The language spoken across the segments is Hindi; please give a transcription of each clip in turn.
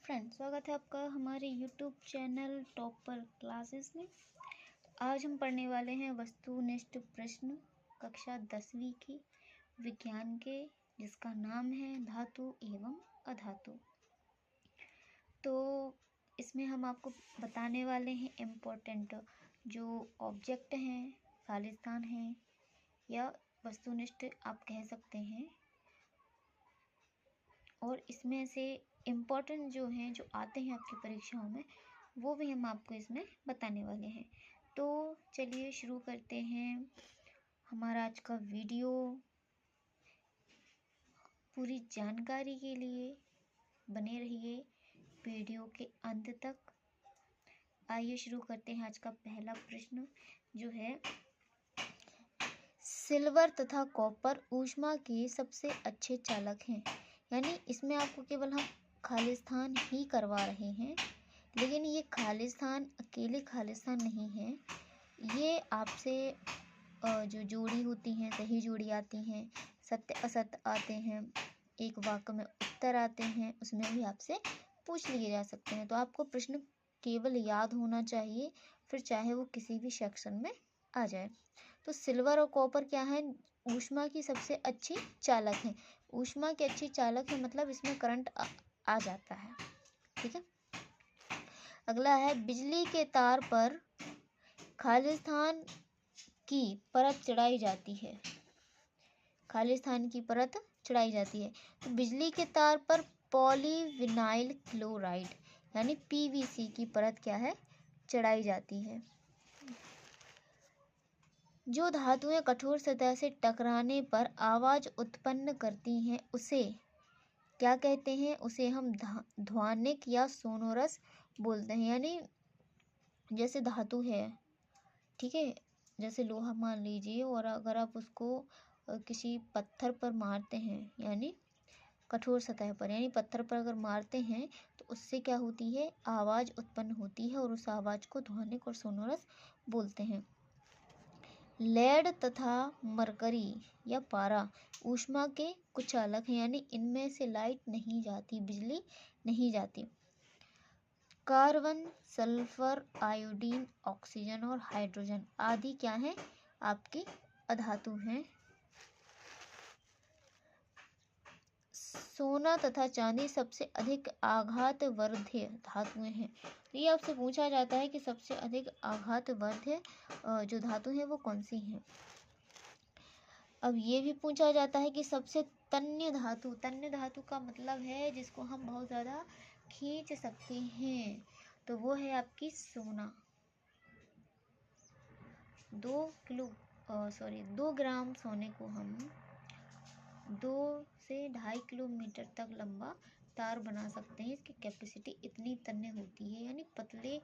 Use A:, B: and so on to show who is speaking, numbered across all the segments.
A: फ्रेंड्स, स्वागत है आपका हमारे यूट्यूब चैनल टॉपर क्लासेस में। आज हम पढ़ने वाले हैं वस्तुनिष्ठ प्रश्न कक्षा 10वीं की विज्ञान के, जिसका नाम है धातु एवं अधातु। तो इसमें हम आपको बताने वाले हैं इम्पोर्टेंट जो ऑब्जेक्ट हैं, खालिस्तान हैं या वस्तुनिष्ठ आप कह सकते हैं, और इसमें से इम्पोर्टेंट जो हैं जो आते हैं आपकी परीक्षाओं में, वो भी हम आपको इसमें बताने वाले हैं। तो चलिए शुरू करते हैं हमारा आज का वीडियो। पूरी जानकारी के लिए बने रहिए वीडियो के अंत तक। आइए शुरू करते हैं आज का पहला प्रश्न, जो है सिल्वर तथा कॉपर ऊष्मा के सबसे अच्छे चालक हैं। यानी इसमें आपको केवल हम खालिस्तान ही करवा रहे हैं, लेकिन ये खालिस्तान अकेले खालिस्तान नहीं है। ये आपसे जो जोड़ी होती हैं, सही जोड़ी आती हैं, सत्य असत्य आते हैं, एक वाक्य में उत्तर आते हैं, उसमें भी आपसे पूछ लिए जा सकते हैं। तो आपको प्रश्न केवल याद होना चाहिए, फिर चाहे वो किसी भी सेक्शन में आ जाए। तो सिल्वर और कॉपर क्या है? ऊष्मा की सबसे अच्छी चालक हैं। ऊष्मा के अच्छी चालक है मतलब इसमें करंट आ जाता है। ठीक है। अगला है बिजली के तार पर खालिस्तान की परत चढ़ाई जाती है। खालिस्तान की परत चढ़ाई जाती है। तो बिजली के तार पर पॉलीविनाइल क्लोराइड यानी पीवीसी की परत क्या है? चढ़ाई जाती है। जो धातुएं कठोर सतह से टकराने पर आवाज उत्पन्न करती हैं उसे क्या कहते हैं? उसे हम ध्वनिक या सोनोरस बोलते हैं। यानी जैसे धातु है, ठीक है, जैसे लोहा मान लीजिए, और अगर आप उसको किसी पत्थर पर मारते हैं, यानी कठोर सतह पर, यानी पत्थर पर अगर मारते हैं तो उससे क्या होती है? आवाज उत्पन्न होती है, और उस आवाज को ध्वनिक और सोनोरस बोलते हैं। लेड तथा मरकरी या पारा ऊष्मा के कुछ चालक हैं, यानी इनमें से लाइट नहीं जाती, बिजली नहीं जाती। कार्बन, सल्फर, आयोडीन, ऑक्सीजन और हाइड्रोजन आदि क्या हैं? आपकी अधातु हैं। सोना तथा चांदी सबसे अधिक आघातवर्ध्य धातुएं हैं। तो ये आपसे पूछा जाता है कि सबसे अधिक आघातवर्ध्य जो धातु है वो कौन सी है। अब ये भी पूछा जाता है कि सबसे तन्य धातु, तन्य धातु का मतलब है जिसको हम बहुत ज़्यादा खींच सकते हैं, तो वो है आपकी सोना। 2 ग्राम सोने को हम 2 से 2.5 किलोमीटर तक लंबा तार बना सकते हैं। इसकी कैपेसिटी इतनी तन्य होती है, यानी पतले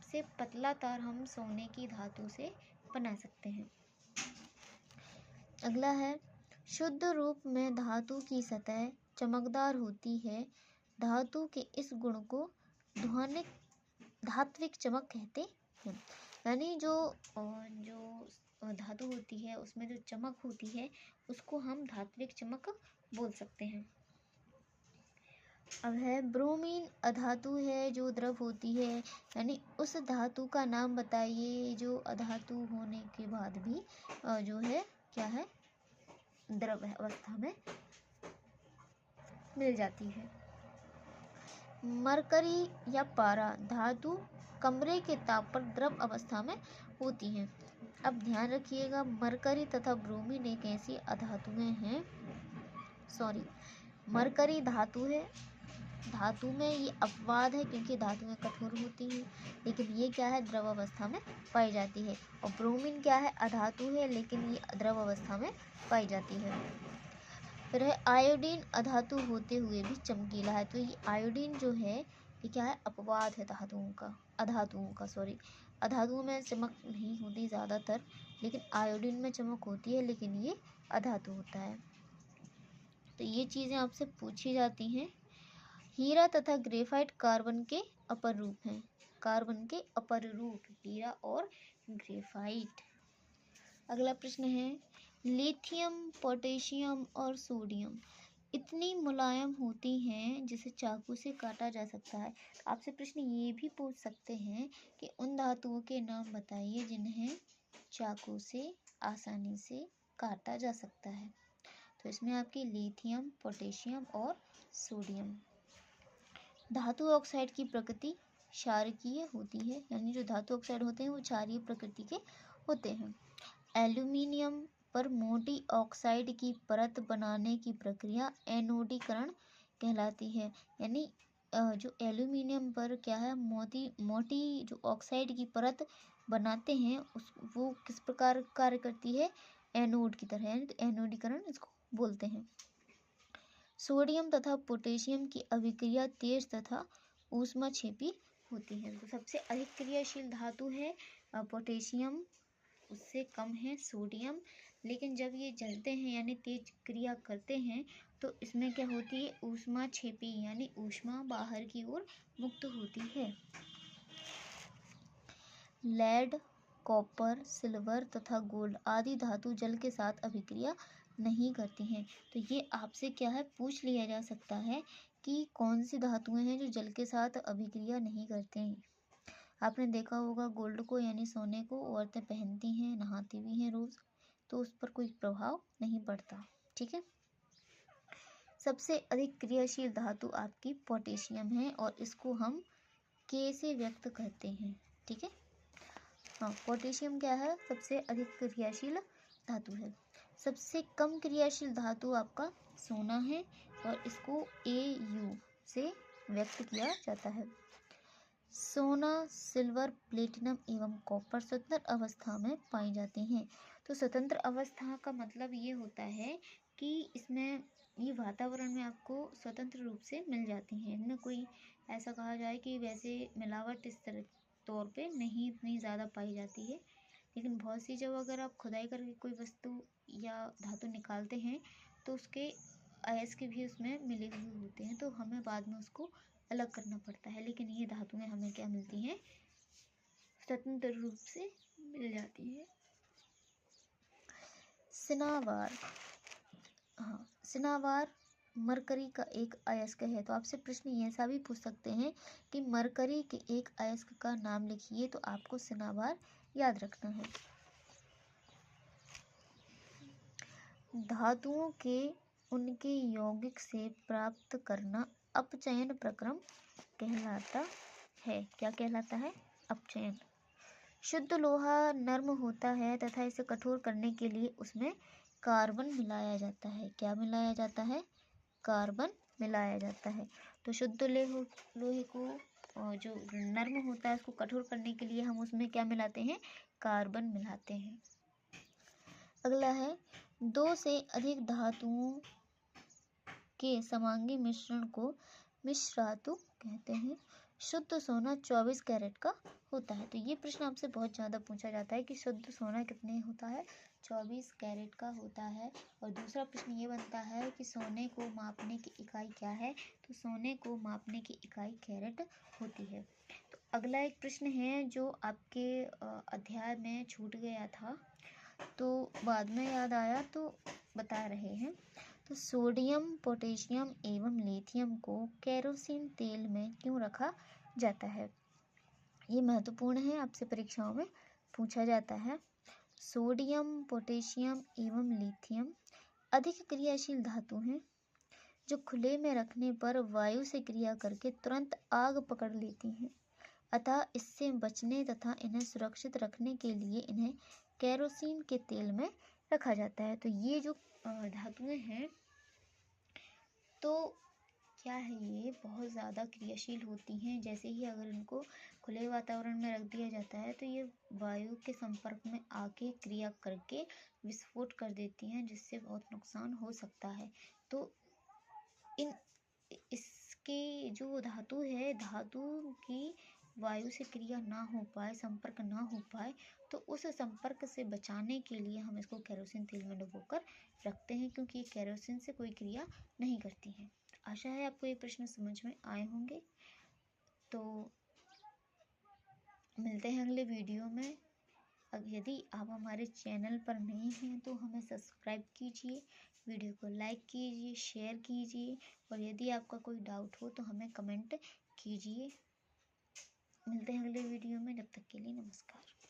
A: से पतला तार हम सोने की धातु से बना सकते हैं। अगला है शुद्ध रूप में धातु की सतह चमकदार होती है। धातु के इस गुण को धात्विक चमक कहते हैं। यानी जो धातु होती है उसमें जो चमक होती है उसको हम धात्विक चमक बोल सकते हैं। अब है ब्रोमीन अधातु है जो द्रव होती है। यानी उस धातु का नाम बताइए जो अधातु होने के बाद भी जो है क्या है? द्रव अवस्था में मिल जाती है। मरकरी या पारा धातु कमरे के ताप पर द्रव अवस्था में होती हैं। अब ध्यान रखिएगा, मरकरी तथा ब्रोमीन एक ऐसी अधातुएं हैं, मरकरी धातु है। धातु में ये अपवाद है क्योंकि धातुएं कठोर होती हैं, लेकिन ये क्या है? द्रव अवस्था में पाई जाती है। और ब्रोमीन क्या है? अधातु है, लेकिन ये द्रव अवस्था में पाई जाती है। फिर है आयोडीन अधातु होते हुए भी चमकीला है। तो ये आयोडीन जो है ये क्या है? अपवाद है अधातुओं का। अधातुओं में चमक नहीं होती ज़्यादातर, लेकिन आयोडीन में चमक होती है, लेकिन ये अधातु होता है। तो ये चीज़ें आपसे पूछी जाती हैं। हीरा तथा ग्रेफाइट कार्बन के अपर रूप हैं। कार्बन के अपर रूप हीरा और ग्रेफाइट। अगला प्रश्न है लिथियम, पोटेशियम और सोडियम इतनी मुलायम होती हैं जिसे चाकू से काटा जा सकता है। आपसे प्रश्न ये भी पूछ सकते हैं कि उन धातुओं के नाम बताइए जिन्हें चाकू से आसानी से काटा जा सकता है। तो इसमें आपकी लिथियम, पोटेशियम और सोडियम। धातु ऑक्साइड की प्रकृति क्षारकीय होती है, यानी जो धातु ऑक्साइड होते हैं वो क्षारीय प्रकृति के होते हैं। एल्यूमिनियम पर मोटी ऑक्साइड की परत बनाने की प्रक्रिया एनोडीकरण कहलाती है। यानी जो एल्यूमिनियम पर क्या है, मोटी जो ऑक्साइड की परत बनाते हैं वो किस प्रकार कार्य करती है, एनोड की तरह, यानी तो एनोडीकरण इसको बोलते हैं। सोडियम तथा पोटेशियम की अभिक्रिया तेज तथा ऊष्माक्षेपी होती है। तो सबसे अधिक क्रियाशील धातु है पोटेशियम, उससे कम है सोडियम। लेकिन जब ये जलते हैं यानी तेज क्रिया करते हैं तो इसमें क्या होती है, ऊष्माक्षेपी, यानी ऊष्मा बाहर की ओर मुक्त होती है। लेड, कॉपर, सिल्वर तथा गोल्ड आदि धातु जल के साथ अभिक्रिया नहीं करती हैं। तो ये आपसे क्या है, पूछ लिया जा सकता है कि कौन सी धातुएं हैं जो जल के साथ अभिक्रिया नहीं करते हैं। आपने देखा होगा गोल्ड को यानी सोने को औरतें पहनती हैं, नहाती भी हैं रोज, तो उस पर कोई प्रभाव नहीं पड़ता। ठीक है। सबसे अधिक क्रियाशील धातु आपकी पोटेशियम है और इसको हम के से व्यक्त करते हैं। ठीक है। हाँ, पोटेशियम क्या है, सबसे अधिक क्रियाशील धातु है। सबसे कम क्रियाशील धातु आपका सोना है और इसको Au से व्यक्त किया जाता है। सोना, सिल्वर, प्लेटिनम एवं कॉपर स्वतंत्र अवस्था में पाई जाते हैं। तो स्वतंत्र अवस्था का मतलब ये होता है कि इसमें ये वातावरण में आपको स्वतंत्र रूप से मिल जाती हैं। इनमें कोई ऐसा कहा जाए कि वैसे मिलावट इस तरह तौर पे नहीं इतनी ज़्यादा पाई जाती है। लेकिन बहुत सी जगह अगर आप खुदाई करके कोई वस्तु या धातु निकालते हैं तो उसके अयस्क भी उसमें मिले हुए होते हैं, तो हमें बाद में उसको अलग करना पड़ता है। लेकिन ये धातुएं हमें क्या मिलती हैं, स्वतंत्र रूप से मिल जाती है। सिनावार, हाँ, सिनावार मरकरी का एक अयस्क है। तो आपसे प्रश्न ऐसा भी पूछ सकते हैं कि मरकरी के एक अयस्क का नाम लिखिए, तो आपको सिनावार याद रखना है। धातुओं के उनके यौगिक से प्राप्त करना अपचयन प्रक्रम कहलाता है। क्या कहलाता है, अपचयन। शुद्ध लोहा नर्म होता है तथा इसे कठोर करने के लिए उसमें कार्बन मिलाया जाता है। क्या मिलाया जाता है, कार्बन मिलाया जाता है। तो शुद्ध लोहे को जो नर्म होता है उसको कठोर करने के लिए हम उसमें क्या मिलाते हैं, कार्बन मिलाते हैं। अगला है, दो से अधिक धातुओं के समांगी मिश्रण को मिश्रातु कहते हैं। शुद्ध सोना 24 कैरेट का होता है। तो ये प्रश्न आपसे बहुत ज़्यादा पूछा जाता है कि शुद्ध सोना कितने होता है, 24 कैरेट का होता है। और दूसरा प्रश्न ये बनता है कि सोने को मापने की इकाई क्या है, तो सोने को मापने की इकाई कैरेट होती है। तो अगला एक प्रश्न है जो आपके अध्याय में छूट गया था, तो बाद में याद आया तो बता रहे हैं। तो सोडियम, पोटेशियम एवं लिथियम को केरोसिन तेल में क्यों रखा जाता है, ये महत्वपूर्ण है, आपसे परीक्षाओं में पूछा जाता है। सोडियम, पोटेशियम एवं लिथियम अधिक क्रियाशील धातु हैं जो खुले में रखने पर वायु से क्रिया करके तुरंत आग पकड़ लेती हैं। अतः इससे बचने तथा इन्हें सुरक्षित रखने के लिए इन्हें केरोसिन के तेल में रखा जाता है। तो ये जो धातुएं हैं तो क्या है, ये बहुत ज़्यादा क्रियाशील होती हैं। जैसे ही अगर इनको खुले वातावरण में रख दिया जाता है तो ये वायु के संपर्क में आके क्रिया करके विस्फोट कर देती हैं, जिससे बहुत नुकसान हो सकता है। तो इसके जो धातु है, धातु की वायु से क्रिया ना हो पाए, संपर्क ना हो पाए, तो उस संपर्क से बचाने के लिए हम इसको केरोसिन तेल में डुबोकर रखते हैं, क्योंकि ये केरोसिन से कोई क्रिया नहीं करती हैं। आशा है आपको ये प्रश्न समझ में आए होंगे। तो मिलते हैं अगले वीडियो में। अब यदि आप हमारे चैनल पर नए हैं तो हमें सब्सक्राइब कीजिए, वीडियो को लाइक कीजिए, शेयर कीजिए और यदि आपका कोई डाउट हो तो हमें कमेंट कीजिए। मिलते हैं अगले वीडियो में, जब तक के लिए नमस्कार।